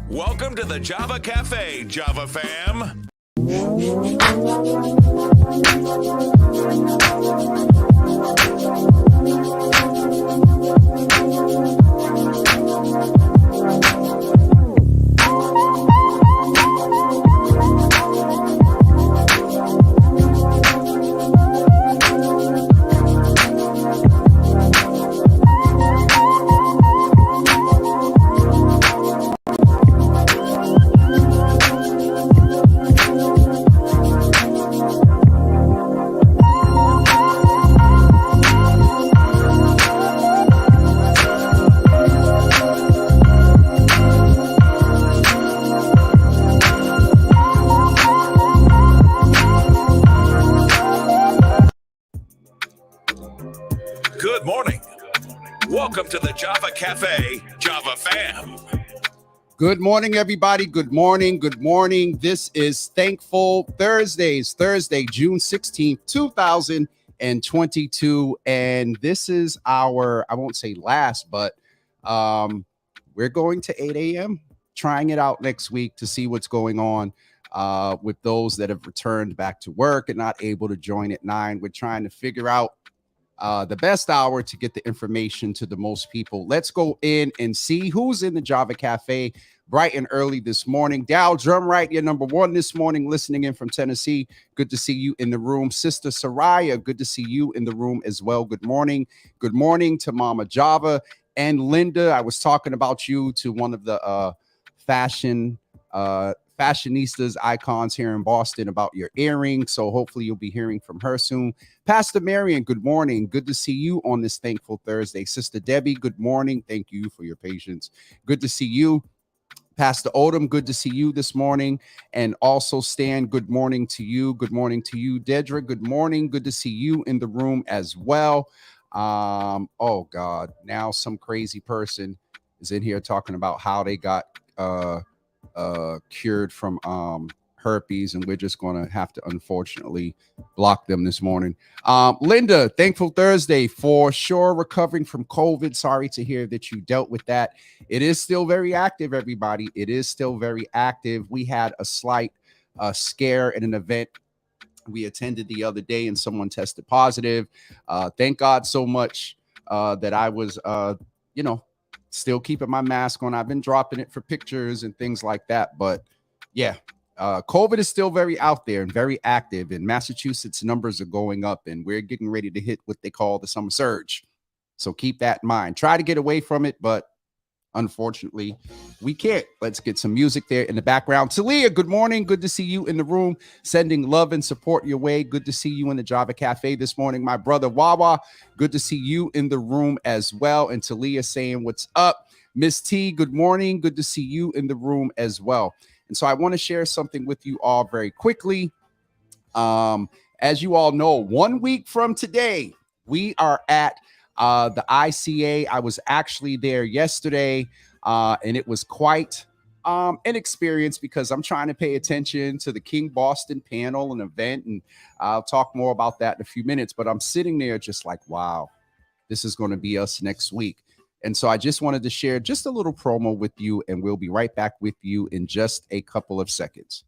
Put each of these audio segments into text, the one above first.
Welcome to the Java Cafe, Java fam. Good morning. Welcome to the Java Cafe, Java fam. Good morning, everybody. Good morning. Good morning. This is Thankful Thursdays, Thursday, June 16th, 2022. And this is our, I won't say last, but we're going to 8 a.m., trying it out next week to see what's going on with those that have returned back to work and not able to join at 9. We're trying to figure out the best hour to get the information to the most people. Let's go in and see who's in the Java Cafe bright and early this morning. Dow Drumright, you're number one this morning, listening in from Tennessee. Good to see you in the room. Sister Soraya, good to see you in the room as well. Good morning. Good morning to Mama Java and Linda. I was talking about you to one of the fashionistas icons here in Boston about your earrings. So hopefully you'll be hearing from her soon. Pastor Marion, good morning. Good to see you on this Thankful Thursday. Sister Debbie, good morning. Thank you for your patience. Good to see you. Pastor Odom, good to see you this morning. And also Stan, good morning to you. Good morning to you. Dedra, good morning. Good to see you in the room as well. Oh God, now some crazy person is in here talking about how they got cured from herpes, and we're just going to have to unfortunately block them this morning. Linda, Thankful Thursday, for sure recovering from COVID. Sorry to hear that you dealt with that. It is still very active, everybody. It is still very active. We had a slight scare at an event we attended the other day, and someone tested positive. Thank God so much that I was, still keeping my mask on. I've been dropping it for pictures and things like that. But yeah, COVID is still very out there and very active. In Massachusetts, numbers are going up, and we're getting ready to hit what they call the summer surge. So keep that in mind. Try to get away from it, but unfortunately, we can't. Let's get some music there in the background. Talia, good morning. Good to see you in the room. Sending love and support your way. Good to see you in the Java Cafe this morning. My brother Wawa, good to see you in the room as well. And Talia saying, what's up? Miss T, good morning. Good to see you in the room as well. And so I want to share something with you all very quickly. As you all know, 1 week from today, we are at the ICA. I was actually there yesterday, and it was quite an experience because I'm trying to pay attention to the King Boston panel and event, and I'll talk more about that in a few minutes. But I'm sitting there just like, wow, this is going to be us next week. And so I just wanted to share just a little promo with you, and we'll be right back with you in just a couple of seconds.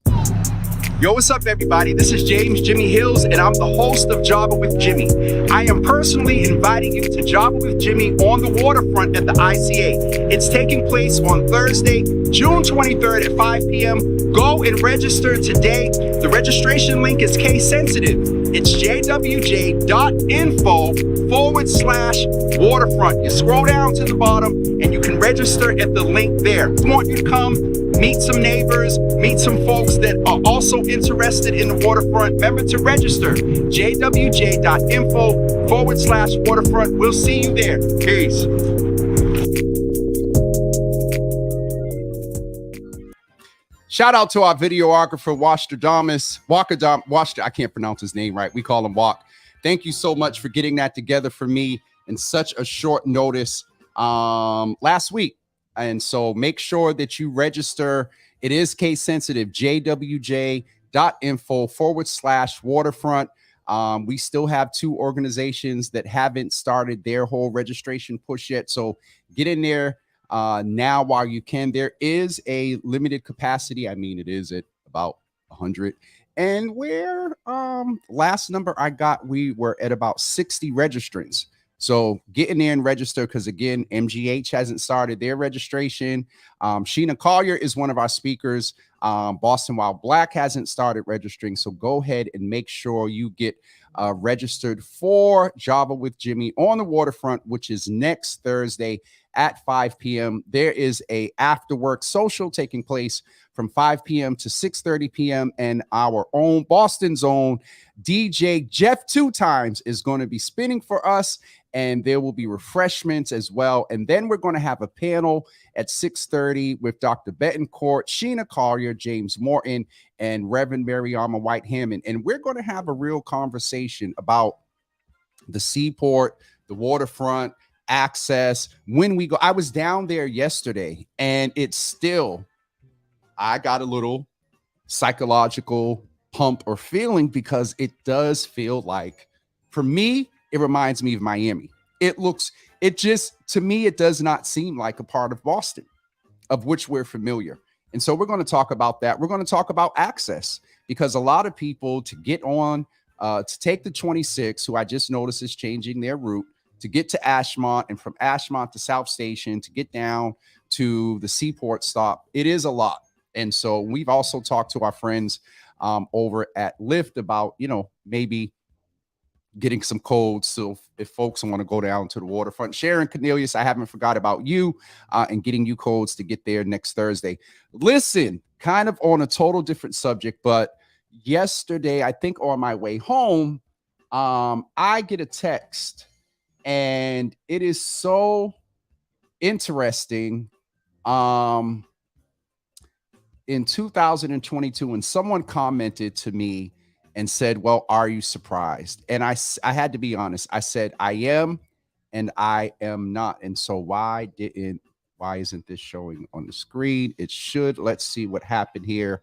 Yo, what's up, everybody? This is James Jimmy Hills, and I'm the host of Java with Jimmy. I am personally inviting you to Java with Jimmy on the waterfront at the ICA. It's taking place on Thursday, June 23rd at 5 p.m. Go and register today. The registration link is case sensitive. It's jwj.info/waterfront. You scroll down to the bottom and you can register at the link there. We want you to come, meet some neighbors, meet some folks that are also interested in the waterfront. Remember to register, jwj.info/waterfront. We'll see you there. Peace. Shout out to our videographer, Walker. I can't pronounce his name right. We call him Walk. Thank you so much for getting that together for me in such a short notice last week. And so make sure that you register. It is case sensitive, jwj.info/waterfront. We still have 2 organizations that haven't started their whole registration push yet. So get in there. now while you can. There is a limited capacity. I mean, it is at about 100. And where last number I got, we were at about 60 registrants. So get in there and register, because again, MGH hasn't started their registration. Sheena Collier is one of our speakers. Boston Wild Black hasn't started registering. So go ahead and make sure you get registered for Java with Jimmy on the waterfront, which is next Thursday at 5 p.m. There is a after work social taking place from 5 p.m. to 6:30 p.m. And our own Boston's own DJ Jeff Two Times is going to be spinning for us. And there will be refreshments as well. And then we're going to have a panel at 6:30 with Dr. Betancourt, Sheena Collier, James Morton, and Reverend Mariama White Hammond. And we're going to have a real conversation about the seaport, the waterfront, access. When we go, I was down there yesterday, and it's still, I got a little psychological pump or feeling, because it does feel like, for me, it reminds me of Miami. To me, it does not seem like a part of Boston, of which we're familiar. And so we're going to talk about that. We're going to talk about access, because a lot of people, to get on, to take the 26, who I just noticed is changing their route, to get to Ashmont, and from Ashmont to South Station, to get down to the Seaport stop, it is a lot. And so we've also talked to our friends over at Lyft about, maybe getting some codes. So if folks want to go down to the waterfront, Sharon Cornelius, I haven't forgot about you, and getting you codes to get there next Thursday. Listen, kind of on a total different subject, but yesterday, I think on my way home, I get a text, and it is so interesting. In 2022, when someone commented to me and said, well, are you surprised? And I had to be honest. I said, I am, and I am not. And so why isn't this showing on the screen? It should. Let's see what happened here.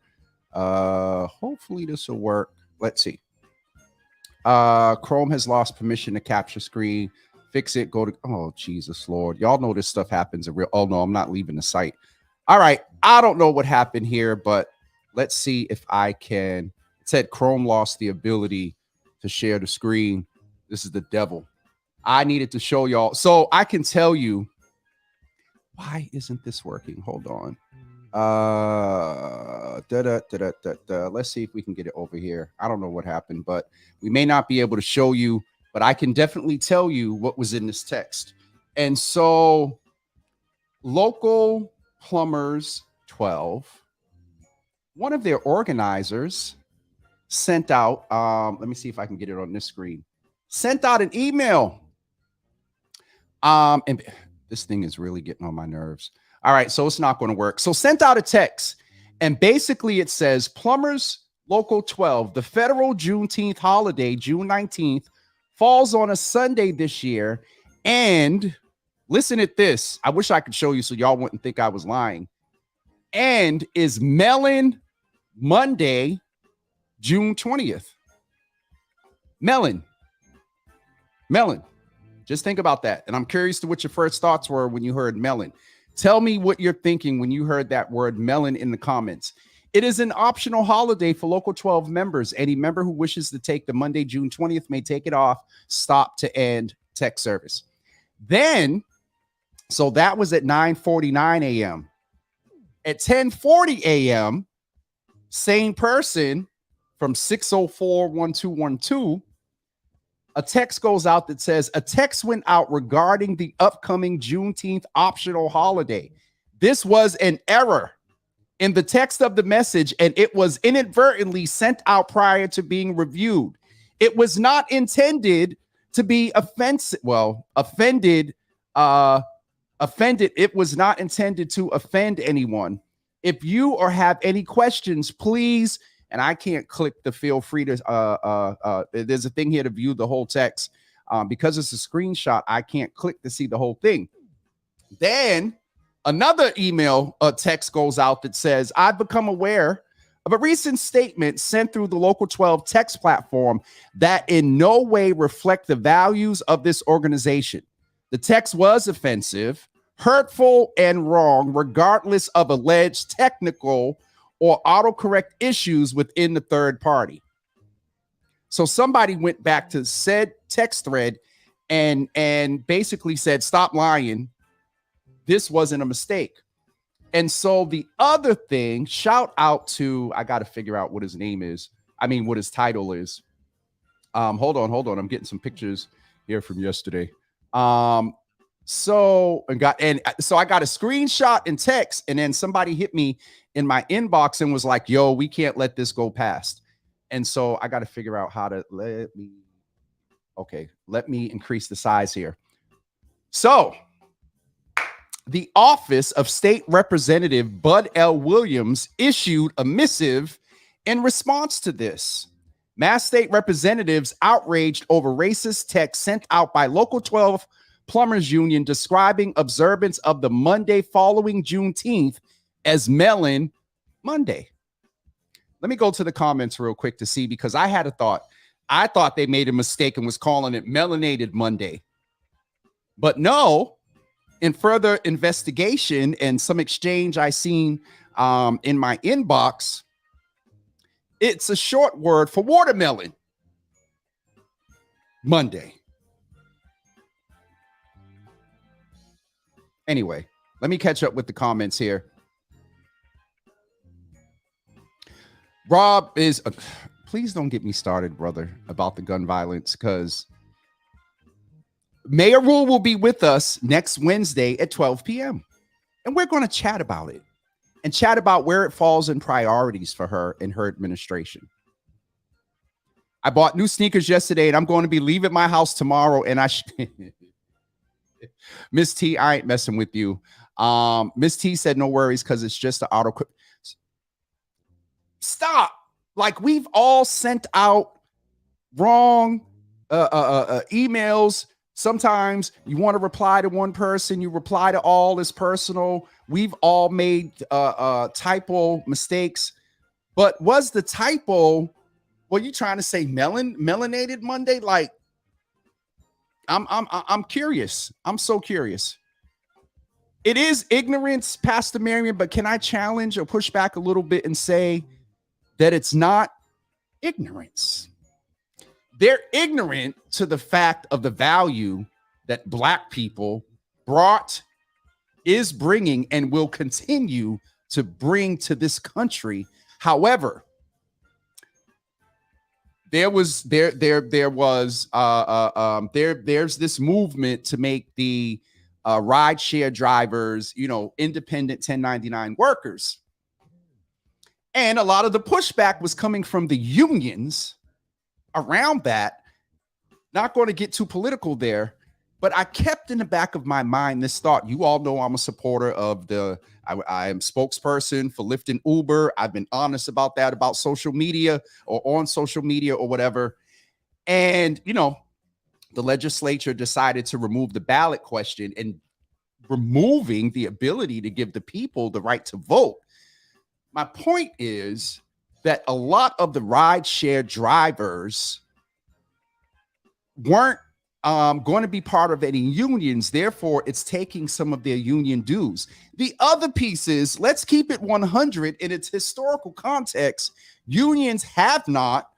Hopefully this will work. Let's see. Chrome has lost permission to capture screen. Fix it. Go to, oh, Jesus, Lord. Y'all know this stuff happens. Oh, no, I'm not leaving the site. All right. I don't know what happened here, but let's see if I can. It said Chrome lost the ability to share the screen. This is the devil. I needed to show y'all. So I can tell you, why isn't this working? Hold on. Let's see if we can get it over here. I don't know what happened, but we may not be able to show you, but I can definitely tell you what was in this text. And so local plumbers 12, one of their organizers sent out, let me see if I can get it on this screen, sent out an email. And this thing is really getting on my nerves. All right, so it's not going to work. So sent out a text, and basically it says, plumbers local 12, the federal Juneteenth holiday, June 19th, falls on a Sunday this year. And listen at this. I wish I could show you so y'all wouldn't think I was lying. And is Melon Monday, June 20th. Melon. Just think about that. And I'm curious to what your first thoughts were when you heard melon. Tell me what you're thinking when you heard that word melon in the comments. It is an optional holiday for Local 12 members. Any member who wishes to take the Monday, June 20th may take it off, stop to end tech service. Then, so that was at 9:49 a.m. At 10:40 a.m., same person from 604-1212, a text goes out that says, a text went out regarding the upcoming Juneteenth optional holiday. This was an error in the text of the message, and it was inadvertently sent out prior to being reviewed. It was not intended to be offensive. Well, offended. It was not intended to offend anyone. If you or have any questions, please, and I can't click the feel free to, there's a thing here to view the whole text. Because it's a screenshot, I can't click to see the whole thing. Then another email text goes out that says, I've become aware of a recent statement sent through the Local 12 text platform that in no way reflect the values of this organization. The text was offensive, hurtful and wrong, regardless of alleged technical or autocorrect issues within the third party. So somebody went back to said text thread and basically said, stop lying. This wasn't a mistake. And so the other thing, shout out to, I got to figure out what his name is. I mean, what his title is. Hold on. I'm getting some pictures here from yesterday. So I got a screenshot and text, and then somebody hit me in my inbox and was like, yo, we can't let this go past. And so I got to figure out how to let me increase the size here. So the office of State Representative Bud L. Williams issued a missive in response to this. Mass state representatives outraged over racist text sent out by Local 12 Plumbers Union describing observance of the Monday following Juneteenth as Melon Monday. Let me go to the comments real quick to see, because I had a thought. I thought they made a mistake and was calling it Melanated Monday. But no, in further investigation and some exchange I seen in my inbox, it's a short word for watermelon Monday. Anyway, let me catch up with the comments here. Rob is, please don't get me started, brother, about the gun violence, because Mayor Rule will be with us next Wednesday at 12 p.m. And we're going to chat about it and chat about where it falls in priorities for her and her administration. I bought new sneakers yesterday, and I'm going to be leaving my house tomorrow. And Miss T, I ain't messing with you. Miss T said, no worries, because it's just an auto. Stop. Like, we've all sent out wrong emails. Sometimes you want to reply to one person, you reply to all as personal. We've all made typo mistakes. But was the typo, what you trying to say, melanated Monday? Like, I'm curious. I'm so curious. It is ignorance, Pastor Marion, but can I challenge or push back a little bit and say that it's not ignorance? They're ignorant to the fact of the value that Black people brought, is bringing, and will continue to bring to this country. However, there's this movement to make the rideshare drivers, independent 1099 workers. And a lot of the pushback was coming from the unions around that. Not going to get too political there, but I kept in the back of my mind this thought. You all know I'm a supporter of I am spokesperson for Lyft and Uber. I've been honest about that, about social media or on social media or whatever. And, the legislature decided to remove the ballot question and removing the ability to give the people the right to vote. My point is that a lot of the rideshare drivers weren't going to be part of any unions. Therefore, it's taking some of their union dues. The other piece is, let's keep it 100 in its historical context. Unions have not,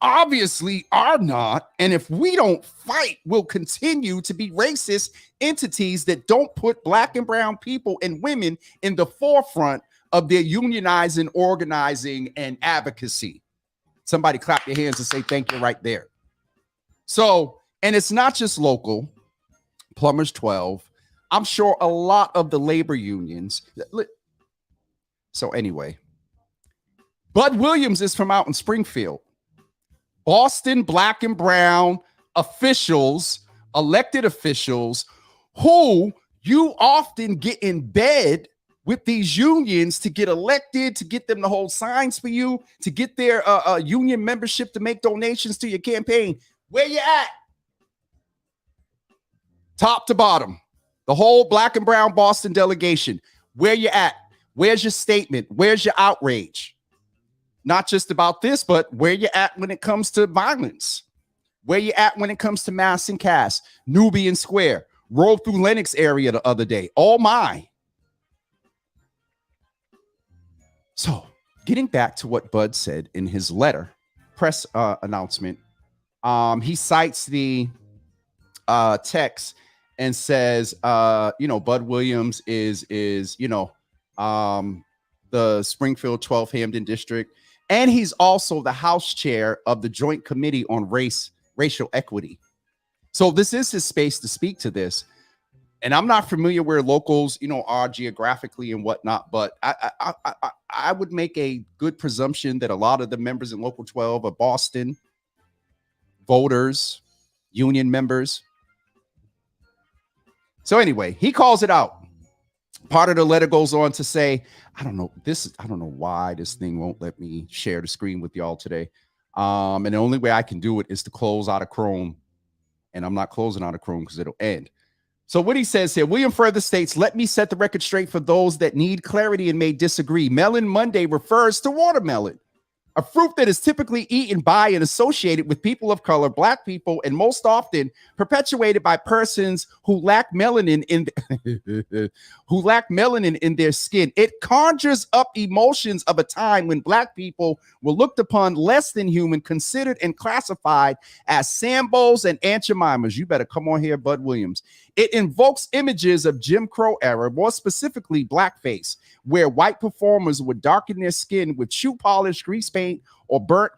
obviously are not, and if we don't fight, we'll continue to be racist entities that don't put Black and brown people and women in the forefront of their unionizing, organizing, and advocacy. Somebody clap your hands and say thank you right there. So, and it's not just local, Plumbers 12. I'm sure a lot of the labor unions. So anyway, Bud Williams is from out in Springfield. Boston Black and brown officials, elected officials, who you often get in bed with these unions to get elected, to get them to hold signs for you, to get their union membership to make donations to your campaign. Where you at? Top to bottom, the whole Black and brown Boston delegation. Where you at? Where's your statement? Where's your outrage? Not just about this, but where you at when it comes to violence? Where you at when it comes to mass and cast, Nubian Square? Rode through Lenox area the other day. Oh my. So getting back to what Bud said in his letter, press announcement, he cites the text and says, Bud Williams is the Springfield 12th Hamden District. And he's also the House chair of the Joint Committee on Racial Equity. So this is his space to speak to this. And I'm not familiar where locals, are geographically and whatnot, but I would make a good presumption that a lot of the members in Local 12 are Boston voters, union members. So anyway, he calls it out. Part of the letter goes on to say, I don't know why this thing won't let me share the screen with y'all today. And the only way I can do it is to close out of Chrome. And I'm not closing out of Chrome because it'll end. So what he says here, William further states, let me set the record straight for those that need clarity and may disagree. Melon Monday refers to watermelon, a fruit that is typically eaten by and associated with people of color, Black people, and most often perpetuated by persons who lack melanin in their skin. It conjures up emotions of a time when Black people were looked upon less than human, considered and classified as Sambos and Aunt Jemimas. You better come on here, Bud Williams. It invokes images of Jim Crow era, more specifically blackface, where white performers would darken their skin with shoe polish, grease paint, or burnt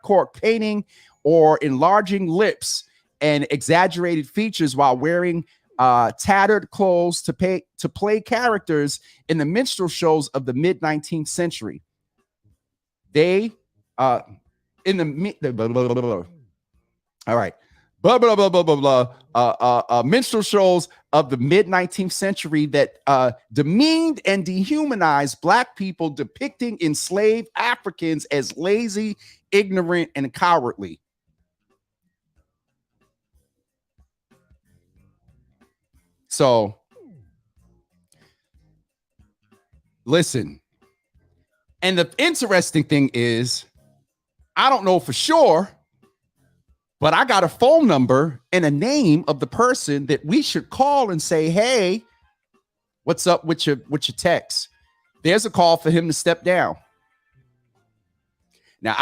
cork painting, or enlarging lips and exaggerated features while wearing tattered clothes to play characters in the minstrel shows of the mid-19th century. They all right. Minstrel shows of the mid-19th century that demeaned and dehumanized Black people, depicting enslaved Africans as lazy, ignorant, and cowardly. So, listen. And the interesting thing is, I don't know for sure, but I got a phone number and a name of the person that we should call and say, hey, what's up with your text? There's a call for him to step down. Now,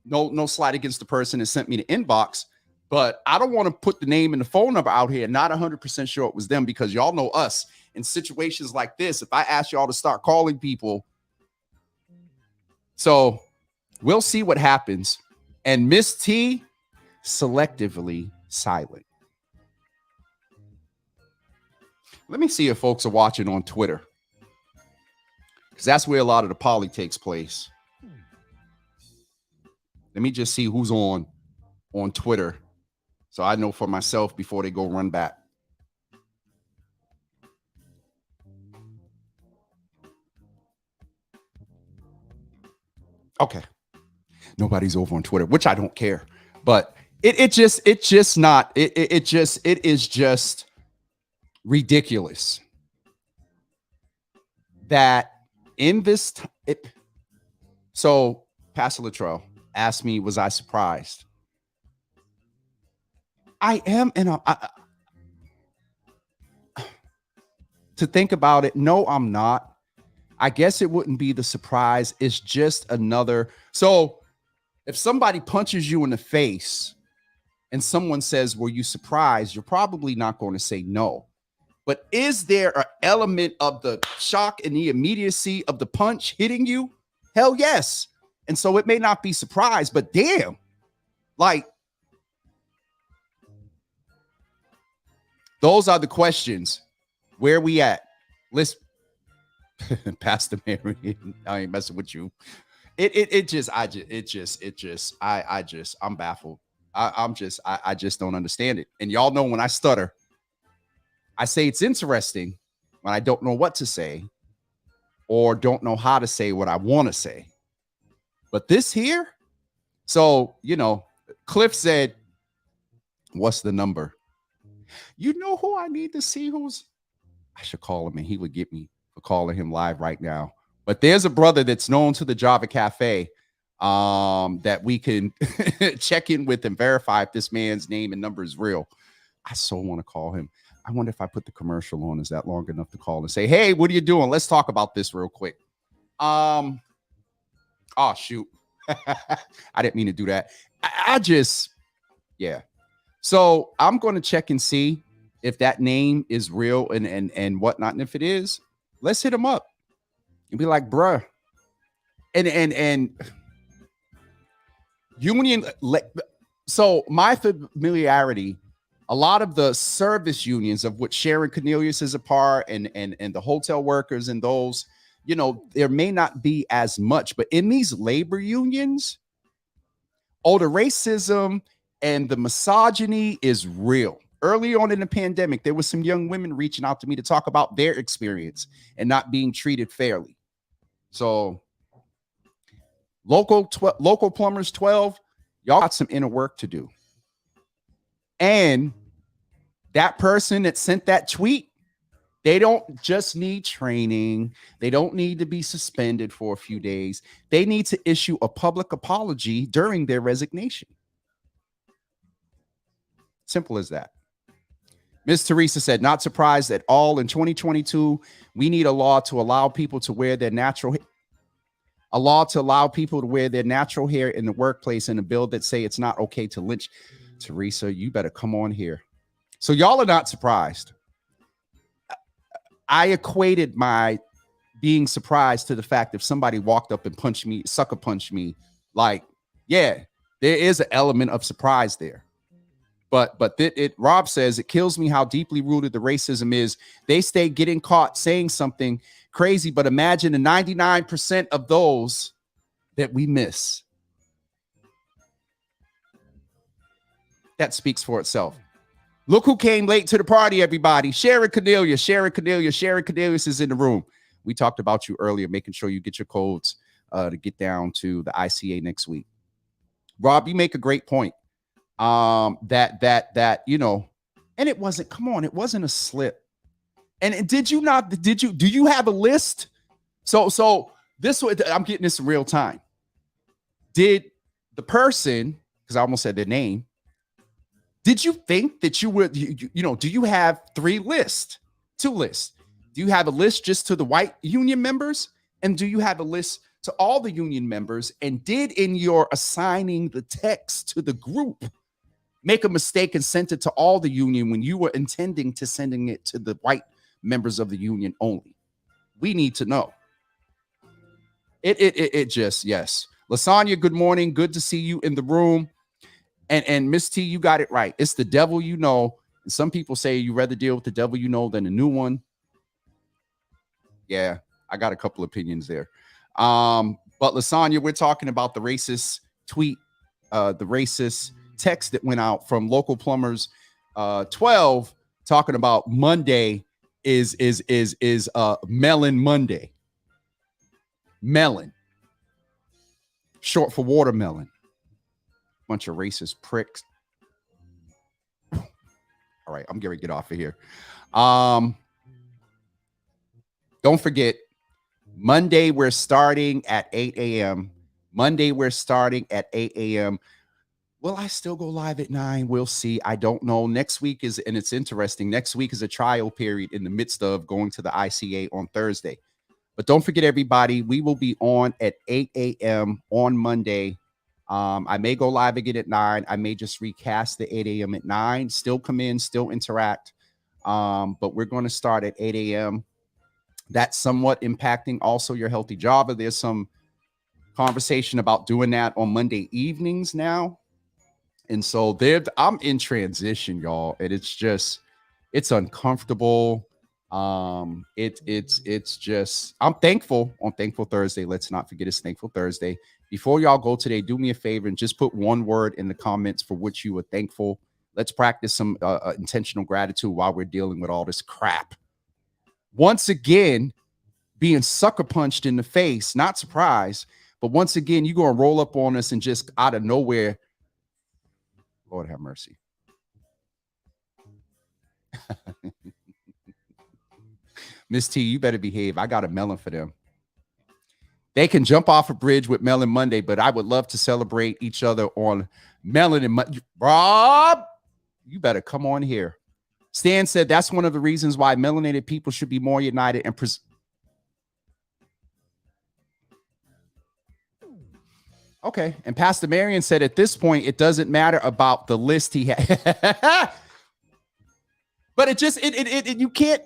no slight against the person that sent me the inbox, but I don't want to put the name and the phone number out here. Not 100% sure it was them, because y'all know us in situations like this. If I ask y'all to start calling people, so we'll see what happens. And Miss T, selectively silent. Let me see if folks are watching on Twitter, because that's where a lot of the poly takes place. Let me just see who's on Twitter, so I know for myself before they go run back. Okay. Nobody's over on Twitter, which I don't care, but it is just ridiculous that in this so Pastor Luttrell asked me, was I surprised? I am, and to think about it, no, I'm not. I guess it wouldn't be the surprise. It's just another. So if somebody punches you in the face and someone says, were you surprised? You're probably not going to say no. But is there an element of the shock and the immediacy of the punch hitting you? Hell yes. And so it may not be surprise, but damn, like, those are the questions. Where we at? Let's Pastor Mary, I ain't messing with you. I'm baffled. I just don't understand it. And y'all know when I stutter, I say it's interesting when I don't know what to say or don't know how to say what I want to say. But this here, so, Cliff said, what's the number? You know who I need to see I should call him and he would get me for calling him live right now. But there's a brother that's known to the Java Cafe that we can check in with and verify if this man's name and number is real. I so want to call him. I wonder if I put the commercial on, is that long enough to call and say, hey, what are you doing? Let's talk about this real quick. Oh, shoot. I didn't mean to do that. I just, yeah. So I'm going to check and see if that name is real and whatnot. And if it is, let's hit him up and be like, bruh. And union. So my familiarity, a lot of the service unions of which Sharon Cornelius is a part and the hotel workers and those, you know, there may not be as much, but in these labor unions, the racism and the misogyny is real. Early on in the pandemic, there was some young women reaching out to me to talk about their experience and not being treated fairly. So local plumbers 12, y'all got some inner work to do. And that person that sent that tweet, they don't just need training. They don't need to be suspended for a few days. They need to issue a public apology during their resignation. Simple as that. Ms. Teresa said, not surprised at all. In 2022, we need a law to allow people to wear their natural hair. A law to allow people to wear their natural hair in the workplace, and a bill that say it's not okay to lynch. Teresa, you better come on here. So y'all are not surprised. I equated my being surprised to the fact if somebody walked up and punched me, sucker punched me, like, yeah, there is an element of surprise there. But Rob says it kills me how deeply rooted the racism is. They stay getting caught saying something crazy, but imagine the 99% of those that we miss. That speaks for itself. Look who came late to the party, everybody. Sharon Cornelius. Sharon Cornelius is in the room. We talked about you earlier, making sure you get your codes to get down to the ICA next week. Rob, you make a great point. That you know, and it wasn't, come on, it wasn't a slip. And do you have a list? So this way, I'm getting this in real time. Did the person, because I almost said their name, did you think that you would, you know, do you have 3 lists, 2 lists? Do you have a list just to the white union members? And do you have a list to all the union members? And did in your assigning the text to the group make a mistake and sent it to all the union when you were intending to sending it to the white members of the union only? We need to know. It just, yes. Lasagna, good morning. Good to see you in the room. And Miss T, you got it right. It's the devil you know. And some people say you rather deal with the devil you know than a new one. Yeah, I got a couple opinions there. But Lasagna, we're talking about the racist tweet, the racist text that went out from local plumbers 12 talking about Monday is Melon Monday. Melon. Short for watermelon. Bunch of racist pricks. All right, I'm gonna get off of here. Don't forget, Monday we're starting at 8 a.m. Monday we're starting at 8 a.m. Will I still go live at 9? We'll see. I don't know. Next week is, and it's interesting, next week is a trial period in the midst of going to the ICA on Thursday. But don't forget, everybody, we will be on at 8 a.m. on Monday. I may go live again at 9. I may just recast the 8 a.m. at 9. Still come in, still interact. But we're going to start at 8 a.m. That's somewhat impacting also your healthy Java. There's some conversation about doing that on Monday evenings now. And so I'm in transition, y'all. And it's just, it's uncomfortable. It's just, I'm thankful on Thankful Thursday. Let's not forget it's Thankful Thursday. Before y'all go today, do me a favor and just put one word in the comments for which you are thankful. Let's practice some intentional gratitude while we're dealing with all this crap. Once again, being sucker punched in the face, not surprised, but once again, you're going to roll up on us and just out of nowhere, Lord have mercy. Miss T, you better behave. I got a melon for them. They can jump off a bridge with Melon Monday, but I would love to celebrate each other on Melon and Monday. Rob, You better come on here. Stan said that's one of the reasons why melanated people should be more united and okay. And Pastor Marion said at this point, it doesn't matter about the list he had. But it just, you can't.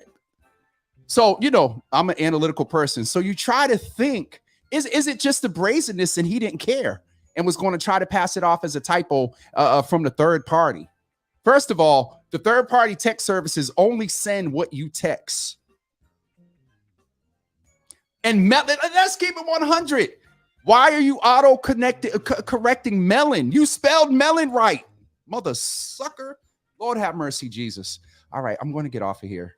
So, you know, I'm an analytical person. So you try to think, is it just the brazenness and he didn't care and was going to try to pass it off as a typo from the third party? First of all, the third party text services only send what you text. And let's keep it 100. Why are you correcting melon? You spelled melon right, mother sucker. Lord have mercy, Jesus. All right, I'm going to get off of here.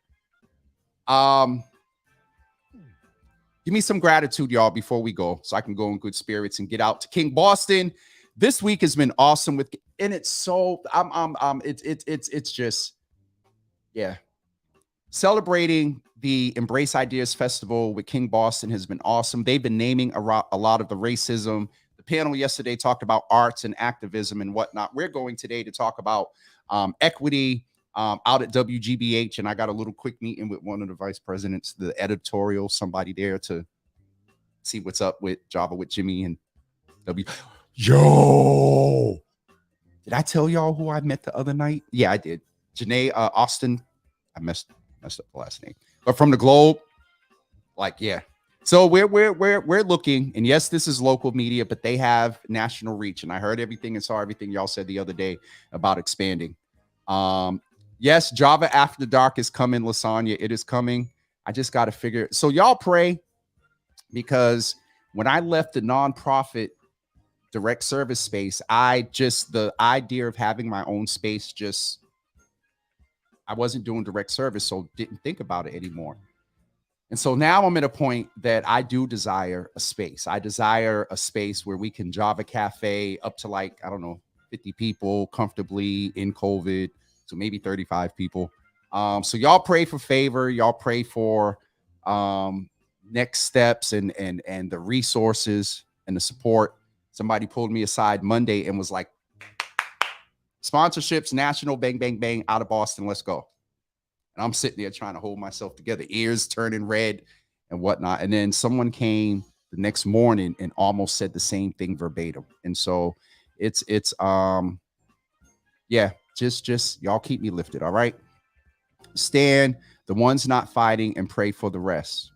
Give me some gratitude, y'all, before we go, so I can go in good spirits and get out to King Boston. This week has been awesome and it's so it's just, yeah. Celebrating the Embrace Ideas Festival with King Boston has been awesome. They've been naming a lot of the racism. The panel yesterday talked about arts and activism and whatnot. We're going today to talk about equity out at WGBH, and I got a little quick meeting with one of the vice presidents, the editorial, somebody there to see what's up with Java with Jimmy and W. Yo, did I tell y'all who I met the other night? Yeah, I did. Janae Austin. I messed up the last name, but from the Globe. Like, yeah. So we're looking, and yes, this is local media, but they have national reach. And I heard everything and saw everything y'all said the other day about expanding. Yes, Java After Dark is coming, Lasagna. It is coming. I just got to figure. So y'all pray, because when I left the nonprofit direct service space, the idea of having my own space, I wasn't doing direct service, so didn't think about it anymore. And so now I'm at a point that I do desire a space. I desire a space where we can Java Cafe up to, like, I don't know, 50 people comfortably in COVID. So maybe 35 people. So y'all pray for favor. Y'all pray for next steps and the resources and the support. Somebody pulled me aside Monday and was like, sponsorships, national, bang, bang, bang, out of Boston. Let's go. And I'm sitting there trying to hold myself together, ears turning red and whatnot. And then someone came the next morning and almost said the same thing verbatim. And so it's yeah, just y'all keep me lifted. All right. Stand the ones not fighting and pray for the rest.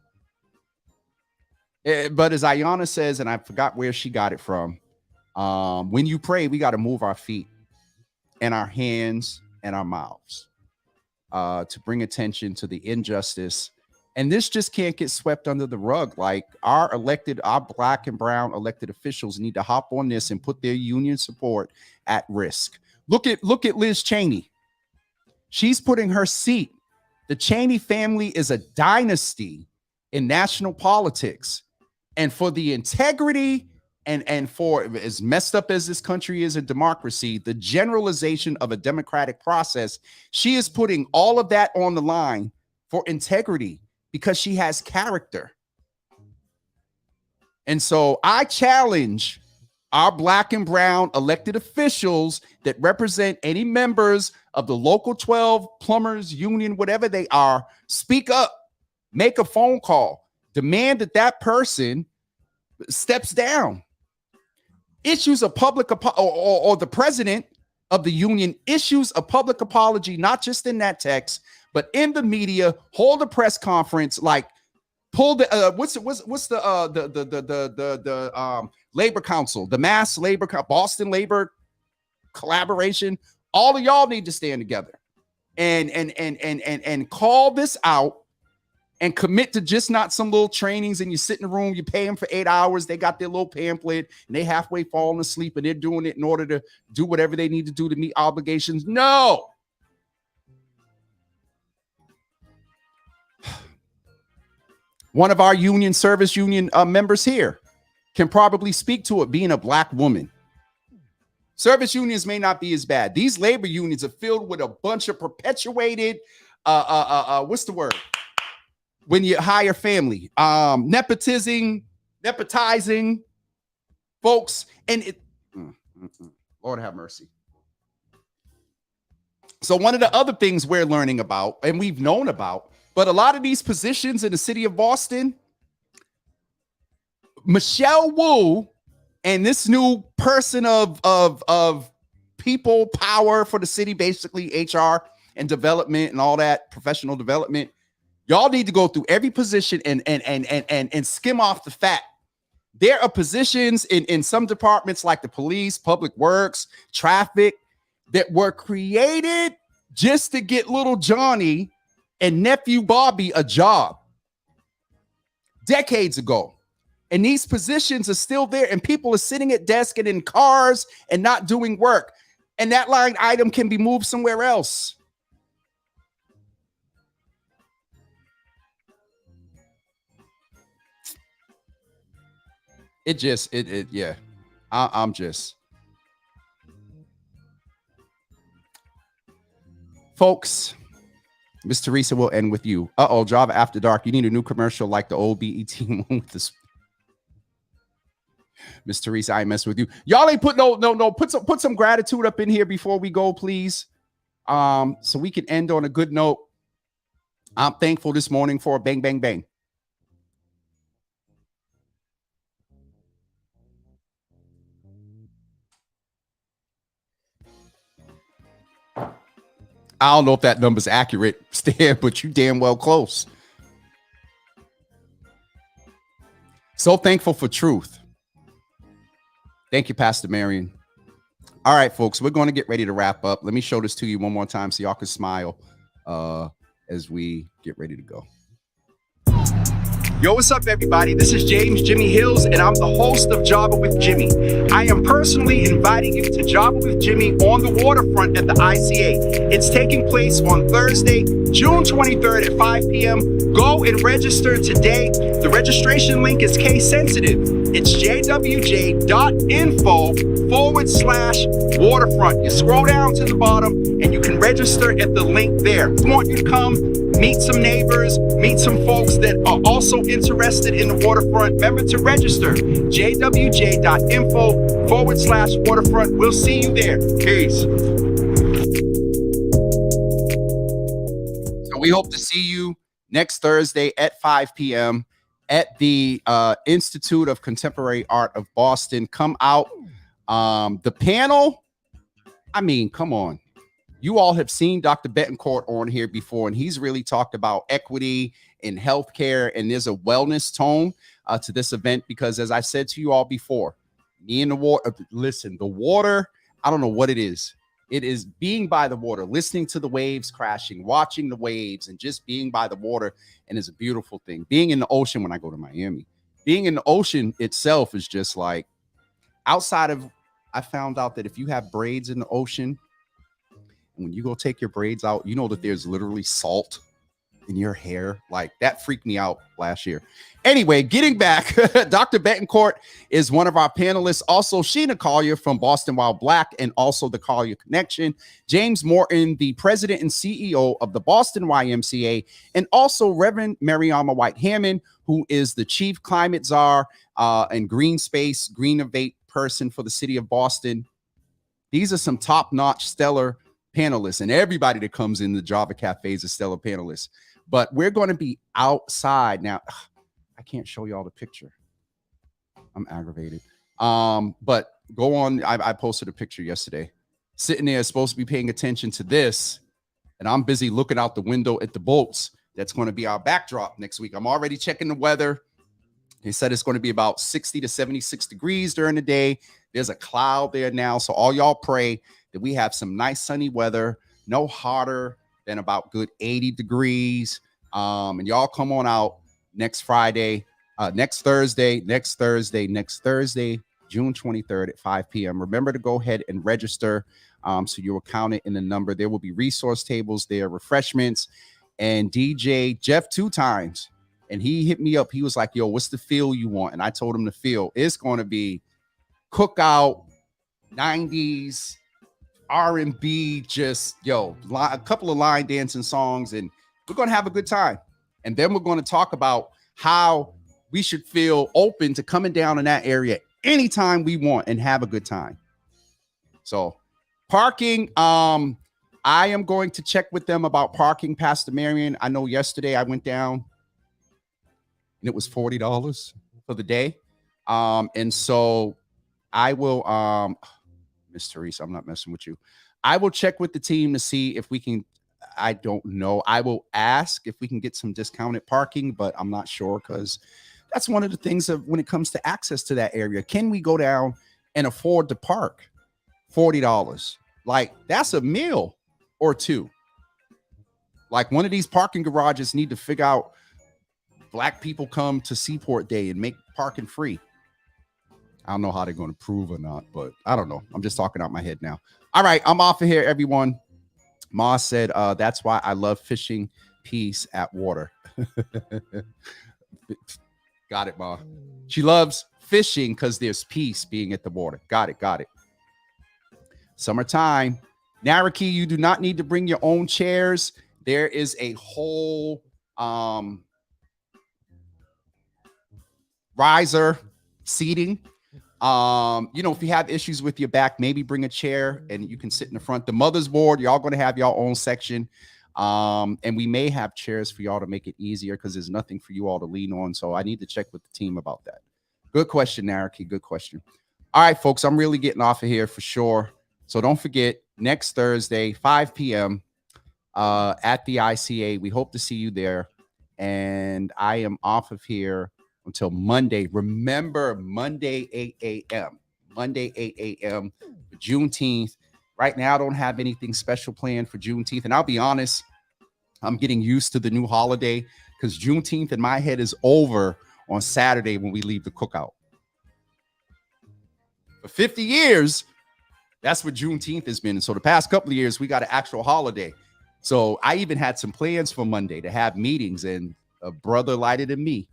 But as Ayana says, and I forgot where she got it from, when you pray, we got to move our feet and our hands and our mouths to bring attention to the injustice. And this just can't get swept under the rug. Like, our black and brown elected officials need to hop on this and put their union support at risk. Look at Liz Cheney. She's putting her seat. The Cheney family is a dynasty in national politics. And for the integrity and for as messed up as this country is in democracy, the generalization of a democratic process, she is putting all of that on the line for integrity because she has character. And so I challenge our black and brown elected officials that represent any members of the local 12 plumbers union, whatever they are, speak up, make a phone call, demand that person steps down, issues a public or the president of the union issues a public apology, not just in that text, but in the media, hold a press conference, like pull the what's the labor council, the mass labor, Boston labor collaboration. All of y'all need to stand together and call this out and commit to just not some little trainings and you sit in the room, you pay them for 8 hours. They got their little pamphlet and they halfway falling asleep and they're doing it in order to do whatever they need to do to meet obligations. No. One of our service union members here can probably speak to it, being a black woman. Service unions may not be as bad. These labor unions are filled with a bunch of perpetuated, what's the word? When you hire family, nepotizing folks. And Lord have mercy. So one of the other things we're learning about, and we've known about, but a lot of these positions in the city of Boston, Michelle Wu and this new person of people power for the city, basically HR and development and all that professional development. Y'all need to go through every position and skim off the fat. There are positions in some departments like the police, public works, traffic that were created just to get little Johnny and nephew Bobby a job decades ago. And these positions are still there, and people are sitting at desks and in cars and not doing work. And that line item can be moved somewhere else. Yeah. I'm just. Folks, Miss Teresa will end with you. Java After Dark. You need a new commercial like the old BET one with this. Miss Teresa, I mess with you. Y'all ain't put no. Put some gratitude up in here before we go, please. So we can end on a good note. I'm thankful this morning for a bang, bang, bang. I don't know if that number's accurate, Stan, but you damn well close. So thankful for truth. Thank you, Pastor Marion. All right, folks, we're going to get ready to wrap up. Let me show this to you one more time so y'all can smile as we get ready to go. Yo, what's up, everybody? This is James Jimmy Hills, and I'm the host of Java with Jimmy. I am personally inviting you to Java with Jimmy on the waterfront at the ICA. It's taking place on Thursday, June 23rd at 5 p.m. Go and register today. The registration link is case sensitive. It's jwj.info/waterfront. You scroll down to the bottom and you can register at the link there. We want you to come meet some neighbors, meet some folks that are also interested in the waterfront. Remember to register, jwj.info/waterfront. We'll see you there. Peace. So we hope to see you next Thursday at 5 p.m. at the Institute of Contemporary Art of Boston. Come out. The panel, I mean, come on. You all have seen Dr. Betancourt on here before, and he's really talked about equity in healthcare, and there's a wellness tone to this event because, as I said to you all before, me and the water, listen, the water, I don't know what it is. It is being by the water, listening to the waves crashing, watching the waves, and just being by the water, and it's a beautiful thing. Being in the ocean when I go to Miami, being in the ocean itself is just like, outside of, I found out that if you have braids in the ocean, when you go take your braids out, you know that there's literally salt in your hair. Like, that freaked me out last year. Anyway, getting back, Dr. Betancourt is one of our panelists. Also, Sheena Collier from Boston While Black and also the Collier Connection. James Morton, the president and CEO of the Boston YMCA, and also Reverend Mariama White Hammond, who is the chief climate czar and green space, green innovate person for the city of Boston. These are some top-notch, stellar panelists, and everybody that comes in the Java Cafe is a stellar panelist. But we're going to be outside now. I can't show y'all the picture. I'm aggravated. But go on. I posted a picture yesterday. Sitting there, supposed to be paying attention to this, and I'm busy looking out the window at the boats. That's going to be our backdrop next week. I'm already checking the weather. They said it's going to be about 60 to 76 degrees during the day. There's a cloud there now. So all y'all pray that we have some nice sunny weather, no hotter than about good 80 degrees. And y'all come on out next Thursday, June 23rd at 5 p.m. Remember to go ahead and register so you will count it in the number. There will be resource tables there, refreshments, and DJ Jeff 2 times. And he hit me up. He was like, yo, what's the feel you want? And I told him the feel. It's going to be cookout, 90s, R&B, just, a couple of line dancing songs. And we're going to have a good time. And then we're going to talk about how we should feel open to coming down in that area anytime we want and have a good time. So parking, I I am going to check with them about parking, Pastor Marion. I know yesterday I went down and it was $40 for the day. And so I will, Miss Teresa, I'm not messing with you. I will check with the team to see if we can. I don't know. I will ask if we can get some discounted parking, but I'm not sure because that's one of the things of when it comes to access to that area. Can we go down and afford to park $40? Like, that's a meal or two. Like, one of these parking garages need to figure out Black people come to Seaport Day and make parking free. I don't know how they're going to prove or not, but I don't know. I'm just talking out my head now. All right, I'm off of here, everyone. Ma said, that's why I love fishing. Peace at water. Got it, Ma. She loves fishing because there's peace being at the water. Got it. Summertime. Naraki, you do not need to bring your own chairs. There is a whole riser seating. If you have issues with your back, maybe bring a chair and you can sit in the front. The mother's board, y'all going to have your own section. And we may have chairs for y'all to make it easier because there's nothing for you all to lean on. So I need to check with the team about that. Good question, Naraki. Good question. All right, folks, I'm really getting off of here for sure. So don't forget, next Thursday, 5 p.m. At the ICA. We hope to see you there. And I am off of here until Monday. Remember, Monday, 8 a.m. Monday, 8 a.m. Juneteenth. Right now, I don't have anything special planned for Juneteenth. And I'll be honest, I'm getting used to the new holiday because Juneteenth in my head is over on Saturday when we leave the cookout. For 50 years, that's what Juneteenth has been. And so the past couple of years, we got an actual holiday. So I even had some plans for Monday to have meetings, and a brother lighter than me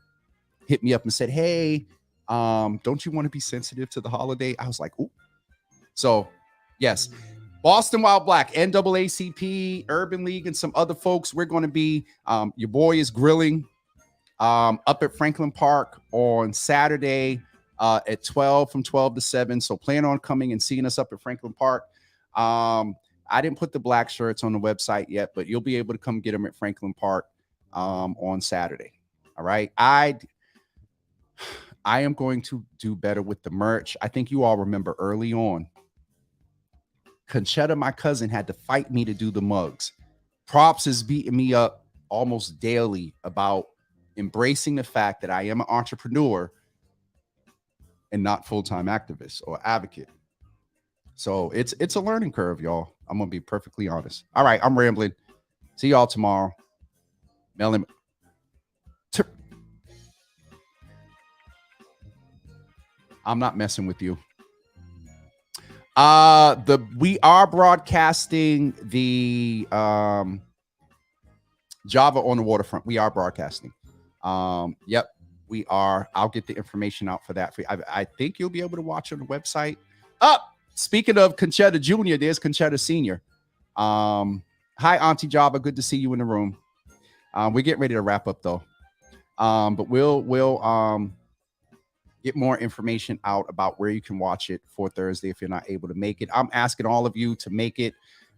hit me up and said, hey, don't you want to be sensitive to the holiday? I was like, ooh. So, yes, Boston Wild Black, NAACP, Urban League, and some other folks. We're going to be, your boy is grilling up at Franklin Park on Saturday at 12 from 12 to 7. So plan on coming and seeing us up at Franklin Park. I didn't put the black shirts on the website yet, but you'll be able to come get them at Franklin Park on Saturday. All right. I am going to do better with the merch. I think you all remember early on, Conchetta, my cousin, had to fight me to do the mugs. Props is beating me up almost daily about embracing the fact that I am an entrepreneur and not full-time activist or advocate. So it's a learning curve, y'all. I'm going to be perfectly honest. All right, I'm rambling. See y'all tomorrow. Melon. I'm not messing with you. We are broadcasting the Java on the Waterfront. We are broadcasting. Yep, we are. I'll get the information out for that. I think you'll be able to watch on the website. Speaking of Conchetta Jr., there's Conchetta Sr. Hi, Auntie Java. Good to see you in the room. We're getting ready to wrap up though. But we'll get more information out about where you can watch it for Thursday if you're not able to make it. I'm asking all of you to make it.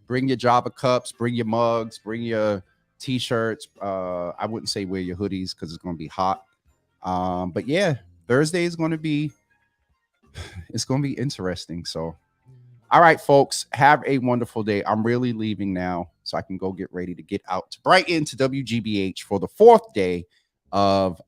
Bring your Java cups, bring your mugs, bring your T-shirts. I wouldn't say wear your hoodies because it's going to be hot. But yeah, Thursday is going to be, it's going to be interesting. So, all right, folks, have a wonderful day. I'm really leaving now so I can go get ready to get out to Brighton to WGBH for the 4th day of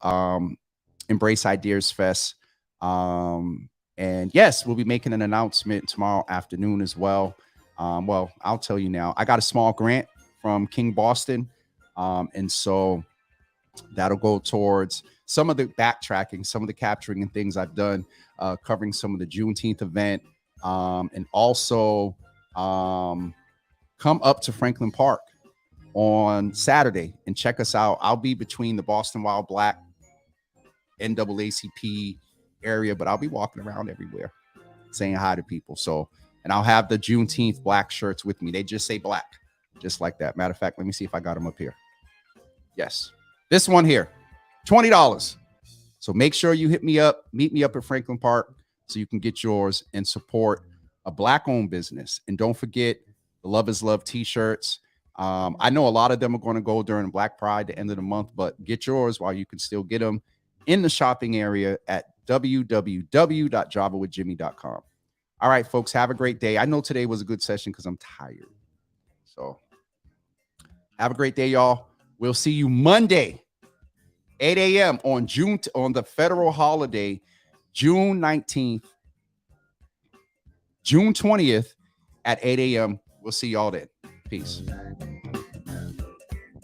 Embrace Ideas Fest. And yes, we'll be making an announcement tomorrow afternoon as well. Well, I'll tell you now, I got a small grant from King Boston. And so that'll go towards some of the backtracking, some of the capturing and things I've done, covering some of the Juneteenth event. And also come up to Franklin Park on Saturday and check us out. I'll be between the Boston Wild Black NAACP area, but I'll be walking around everywhere saying hi to people. So, and I'll have the Juneteenth black shirts with me. They just say black, just like that. Matter of fact, let me see if I got them up here. Yes, this one here, $20. So make sure you hit me up, meet me up at Franklin Park so you can get yours and support a black-owned business. And don't forget, the Love is Love t-shirts. I know a lot of them are going to go during Black Pride, the end of the month, but get yours while you can still get them in the shopping area at www.javawithjimmy.com. All right, folks, have a great day. I know today was a good session because I'm tired. So have a great day, y'all. We'll see you Monday, 8 a.m. on the federal holiday, June 19th, June 20th at 8 a.m. We'll see y'all then. Peace.